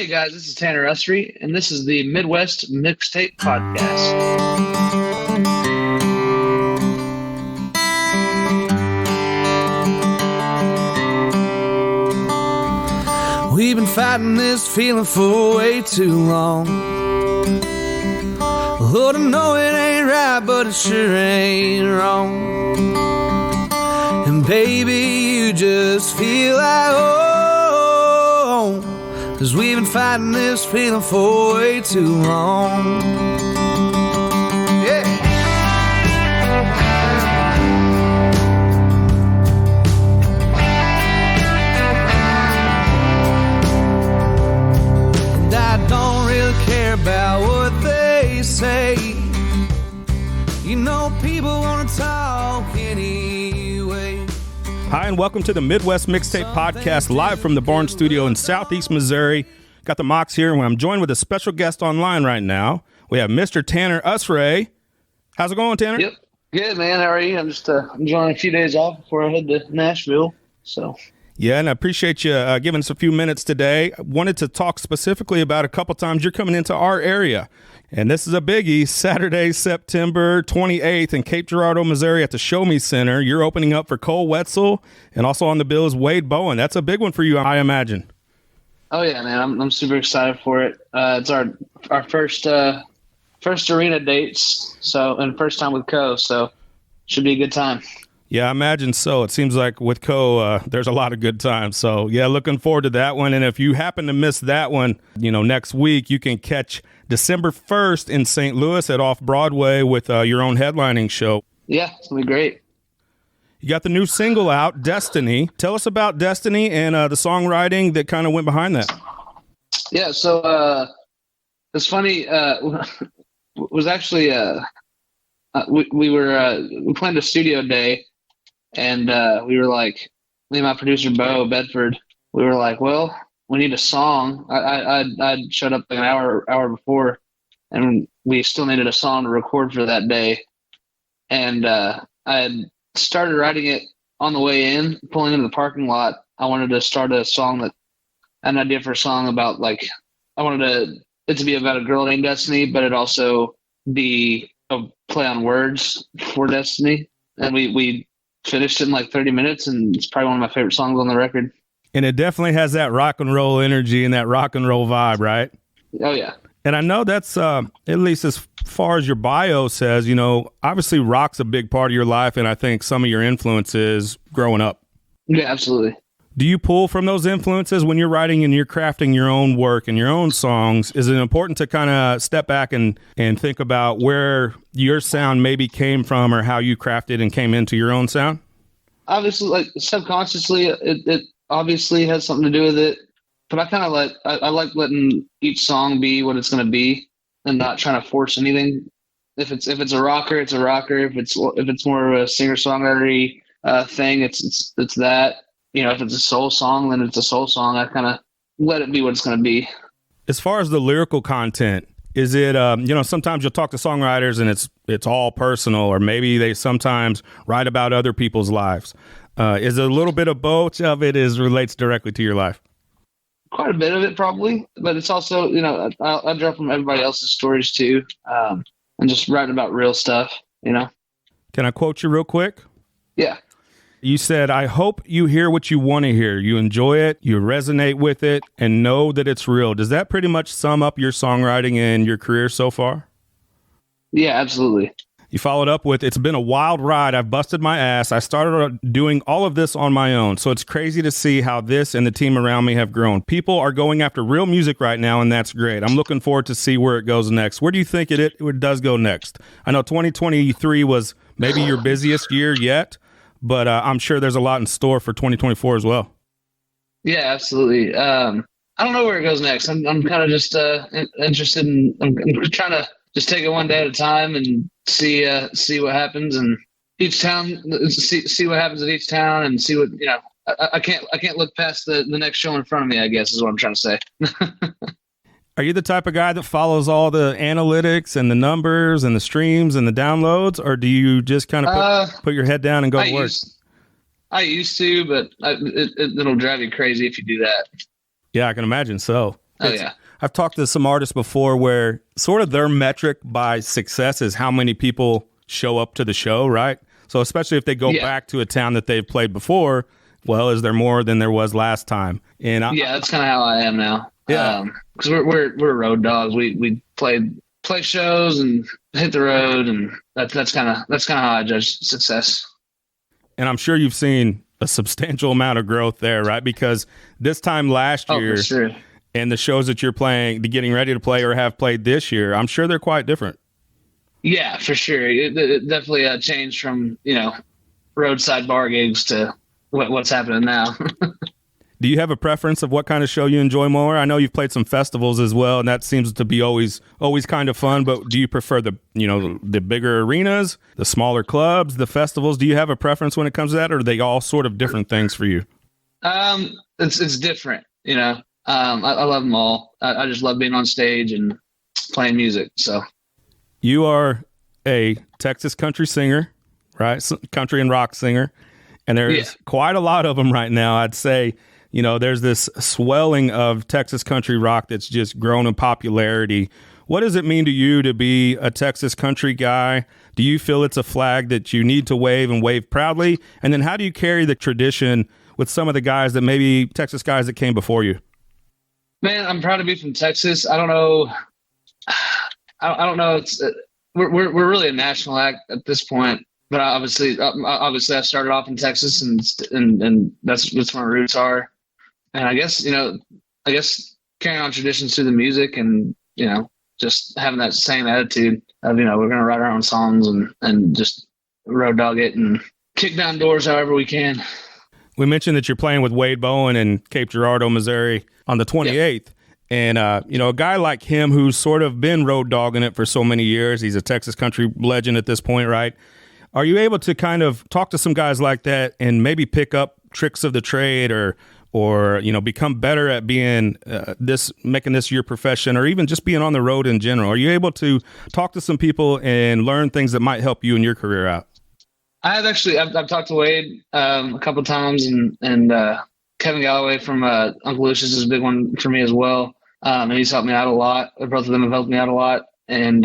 Hey guys, this is Tanner Usrey, and this is the Midwest Mixtape Podcast. We've been fighting this feeling for way too long. Lord, I know it ain't right, but it sure ain't wrong. And baby, you just feel like home, 'cause we've been fighting this feeling for way too long. Yeah. And I don't really care about what they say. You know, people want to talk anyway. Hi, and welcome to the Midwest Mixtape Podcast, live from the Barn Studio in Southeast Missouri. Got the Mox here, and I'm joined with a special guest online right now. We have Mr. Tanner Usrey. How's it going, Tanner? Yep, good man. How are you? I'm just enjoying a few days off before I head to Nashville. So. Yeah, and I appreciate you giving us a few minutes today. I wanted to talk specifically about a couple times you're coming into our area. And this is a biggie, Saturday, September 28th in Cape Girardeau, Missouri at the Show Me Center. You're opening up for Cole Wetzel, and also on the bill is Wade Bowen. That's a big one for you, I imagine. Oh, yeah, man. I'm super excited for it. It's our first arena dates, and first time with Co, so should be a good time. Yeah, I imagine so. It seems like with Co, there's a lot of good times. So, yeah, looking forward to that one. And if you happen to miss that one, next week, you can catch December 1st in St. Louis at Off Broadway with your own headlining show. Yeah, it's going to be great. You got the new single out, Destiny. Tell us about Destiny and the songwriting that kind of went behind that. Yeah, so it's funny. Was actually we planned a studio day, and we were like, me and my producer Bo Bedford, we were like, well, we need a song. I showed up like an hour before, and we still needed a song to record for that day. And I had started writing it on the way in, pulling into the parking lot. I wanted to start a song I had an idea for a song about, like, I wanted it to be about a girl named Destiny, but it also be a play on words for Destiny. And we finished it in like 30 minutes, and it's probably one of my favorite songs on the record. And it definitely has that rock and roll energy and that rock and roll vibe, right? Oh, yeah. And I know that's, at least as far as your bio says, obviously rock's a big part of your life, and I think some of your influences growing up. Yeah, absolutely. Do you pull from those influences when you're writing and you're crafting your own work and your own songs? Is it important to kind of step back and think about where your sound maybe came from or how you crafted and came into your own sound? Obviously, like subconsciously, it obviously has something to do with it. But I like letting each song be what it's going to be and not trying to force anything. If it's a rocker, it's a rocker. If it's more of a singer-songwriter thing, it's that. If it's a soul song, then it's a soul song. I kind of let it be what it's going to be. As far as the lyrical content, is it, sometimes you'll talk to songwriters and it's all personal, or maybe they sometimes write about other people's lives. Is it a little bit of both of it relates directly to your life? Quite a bit of it, probably. But it's also, I draw from everybody else's stories too, and just writing about real stuff, Can I quote you real quick? Yeah. You said, I hope you hear what you want to hear. You enjoy it, you resonate with it, and know that it's real. Does that pretty much sum up your songwriting and your career so far? Yeah, absolutely. You followed up with, it's been a wild ride. I've busted my ass. I started doing all of this on my own. So it's crazy to see how this and the team around me have grown. People are going after real music right now, and that's great. I'm looking forward to see where it goes next. Where do you think it does go next? I know 2023 was maybe your busiest year yet, but I'm sure there's a lot in store for 2024 as well. Yeah, absolutely. I don't know where it goes next. I'm kind of just interested in. I'm trying to just take it one day at a time and see what happens, and each town, see what happens at each town, and see what I can't look past the next show in front of me, I guess is what I'm trying to say. Are you the type of guy that follows all the analytics and the numbers and the streams and the downloads, or do you just kind of put your head down and go to work? I used to, but it'll drive you crazy if you do that. Yeah, I can imagine so. Oh yeah. I've talked to some artists before where sort of their metric by success is how many people show up to the show, right? So especially if they go back to a town that they've played before, well, is there more than there was last time? And that's kind of how I am now. Yeah, because we're road dogs. We play shows and hit the road, and that's kind of how I judge success. And I'm sure you've seen a substantial amount of growth there, right? Because this time last year, for sure. And the shows that you're playing, getting ready to play or have played this year, I'm sure they're quite different. Yeah, for sure. It definitely changed from, roadside bar gigs to what's happening now. Do you have a preference of what kind of show you enjoy more? I know you've played some festivals as well, and that seems to be always kind of fun, but do you prefer the bigger arenas, the smaller clubs, the festivals? Do you have a preference when it comes to that, or are they all sort of different things for you? It's different, I love them all. I just love being on stage and playing music. So you are a Texas country singer, right? Country and rock singer. And there's quite a lot of them right now. I'd say, there's this swelling of Texas country rock that's just grown in popularity. What does it mean to you to be a Texas country guy? Do you feel it's a flag that you need to wave and wave proudly? And then how do you carry the tradition with some of the guys that maybe Texas guys that came before you? Man, I'm proud to be from Texas. I don't know. I don't know. We're really a national act at this point, but obviously I started off in Texas, and that's where my roots are. And I guess carrying on traditions through the music, and just having that same attitude of we're gonna write our own songs and just road dog it and kick down doors however we can. We mentioned that you're playing with Wade Bowen in Cape Girardeau, Missouri on the 28th. Yep. And, a guy like him who's sort of been road dogging it for so many years, he's a Texas country legend at this point, right? Are you able to kind of talk to some guys like that and maybe pick up tricks of the trade or become better at being making this your profession, or even just being on the road in general? Are you able to talk to some people and learn things that might help you in your career out? I've talked to Wade a couple of times, and Kevin Galloway from Uncle Lucius is a big one for me as well. And he's helped me out a lot. Both of them have helped me out a lot. And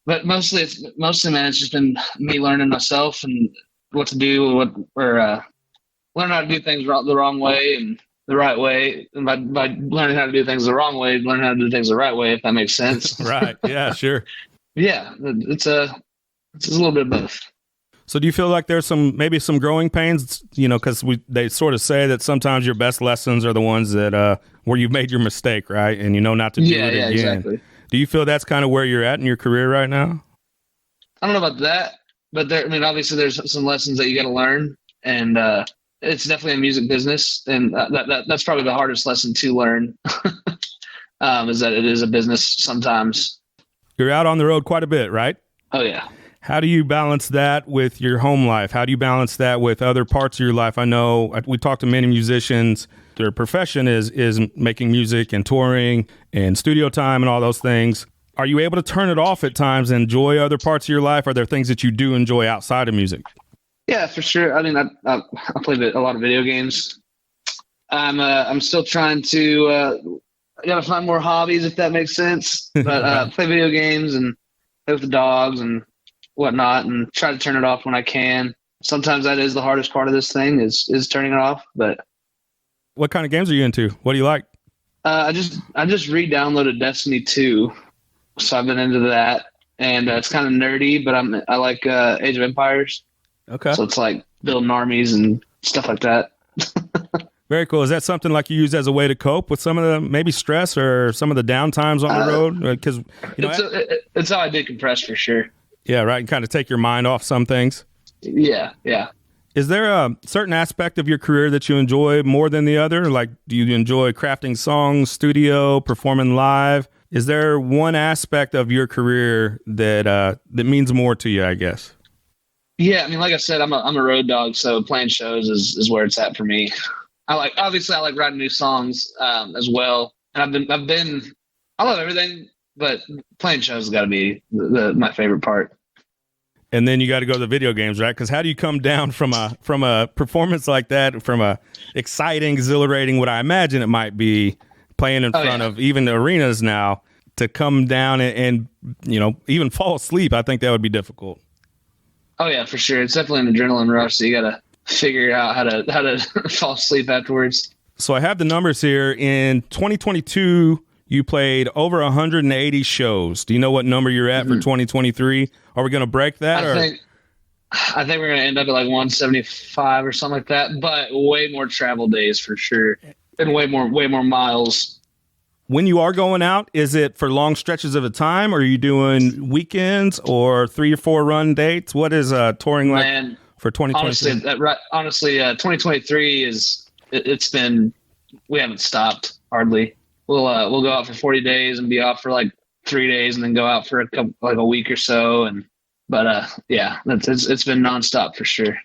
but mostly, man, it's just been me learning myself and what to do, learn how to do things the wrong way and the right way. And by learning how to do things the wrong way, learn how to do things the right way, if that makes sense. Right. Yeah. Sure. Yeah, it's a little bit of both. So do you feel like there's maybe some growing pains, because they sort of say that sometimes your best lessons are the ones that where you've made your mistake, right? And not to do it again. Exactly. Do you feel that's kind of where you're at in your career right now? I don't know about that, but obviously there's some lessons that you got to learn, and it's definitely a music business, and that's probably the hardest lesson to learn, is that it is a business sometimes. You're out on the road quite a bit, right? Oh, yeah. How do you balance that with your home life? How do you balance that with other parts of your life? I know we talk to many musicians. Their profession is making music and touring and studio time and all those things. Are you able to turn it off at times and enjoy other parts of your life? Are there things that you do enjoy outside of music? Yeah, for sure. I mean, I play a lot of video games. I'm still trying to I gotta find more hobbies, if that makes sense. But play video games and play with the dogs and whatnot, and try to turn it off when I can. Sometimes that is the hardest part of this thing is turning it off. But what kind of games are you into? What do you like? I just re-downloaded Destiny 2, so I've been into that, and it's kind of nerdy, but I like Age of Empires. Okay. So it's like building armies and stuff like that. Very cool. Is that something like you use as a way to cope with some of the maybe stress or some of the downtimes on the road? Because it's how I decompress for sure. Yeah, right. And kind of take your mind off some things. Yeah. Is there a certain aspect of your career that you enjoy more than the other? Like, do you enjoy crafting songs, studio, performing live? Is there one aspect of your career that means more to you, I guess? Yeah, I mean, like I said, I'm a road dog, so playing shows is where it's at for me. I like writing new songs as well, and I love everything, but playing shows has got to be my favorite part. And then you got to go to the video games, right? Because how do you come down from a performance like that, from a exciting, exhilarating, what I imagine it might be, playing in front of even the arenas now, to come down and even fall asleep. I think that would be difficult. Oh yeah, for sure. It's definitely an adrenaline rush. So you got to figure out how to fall asleep afterwards. So I have the numbers here. In 2022, you played over 180 shows. Do you know what number you're at for 2023? Are we going to break that? I think we're going to end up at like 175 or something like that, but way more travel days for sure. And way more miles. When you are going out, is it for long stretches of a time, or are you doing weekends or 3 or 4 run dates? What is touring like for 2023? Honestly, 2023 we haven't stopped hardly. We'll go out for 40 days and be off for like 3 days and then go out for a week or so. It's been nonstop for sure.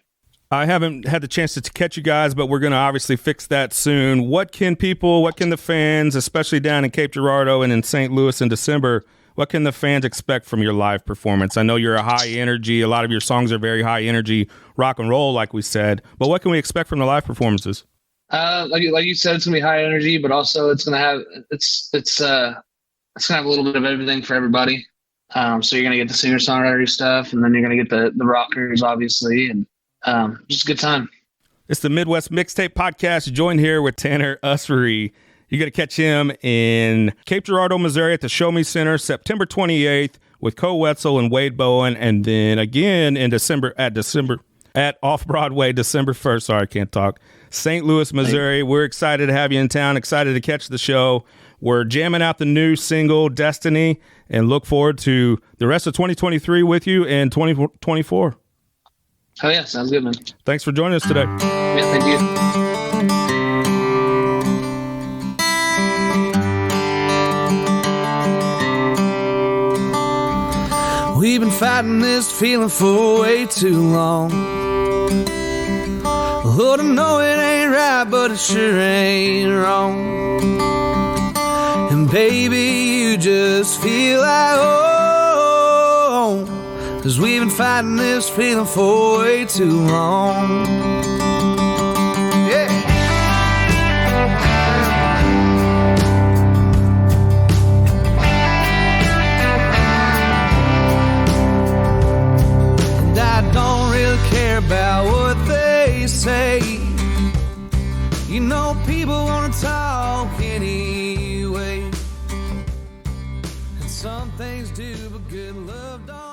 I haven't had the chance to catch you guys, but we're going to obviously fix that soon. What can the fans, especially down in Cape Girardeau and in St. Louis in December, what can the fans expect from your live performance? I know you're a high energy. A lot of your songs are very high energy, rock and roll, like we said. But what can we expect from the live performances? Like you said, it's gonna be high energy, but also it's gonna have a little bit of everything for everybody. So you're gonna get the singer-songwriter stuff, and then you're gonna get the rockers, obviously, and just a good time. It's the Midwest Mixtape Podcast. Joined here with Tanner Usrey. You're going to catch him in Cape Girardeau, Missouri at the Show Me Center, September 28th with Co Wetzel and Wade Bowen. And then again in December at Off-Broadway, December 1st. Sorry, I can't talk. St. Louis, Missouri. We're excited to have you in town. Excited to catch the show. We're jamming out the new single, Destiny, and look forward to the rest of 2023 with you and 2024. Oh, yeah. Sounds good, man. Thanks for joining us today. Yeah, thank you. We've been fighting this feeling for way too long. Lord, I know it ain't right, but it sure ain't wrong. And baby, you just feel like home, 'cause we've been fighting this feeling for way too long. Yeah. And I don't really care about what they say. You know, people wanna talk anyway. And some things do, but good love don't.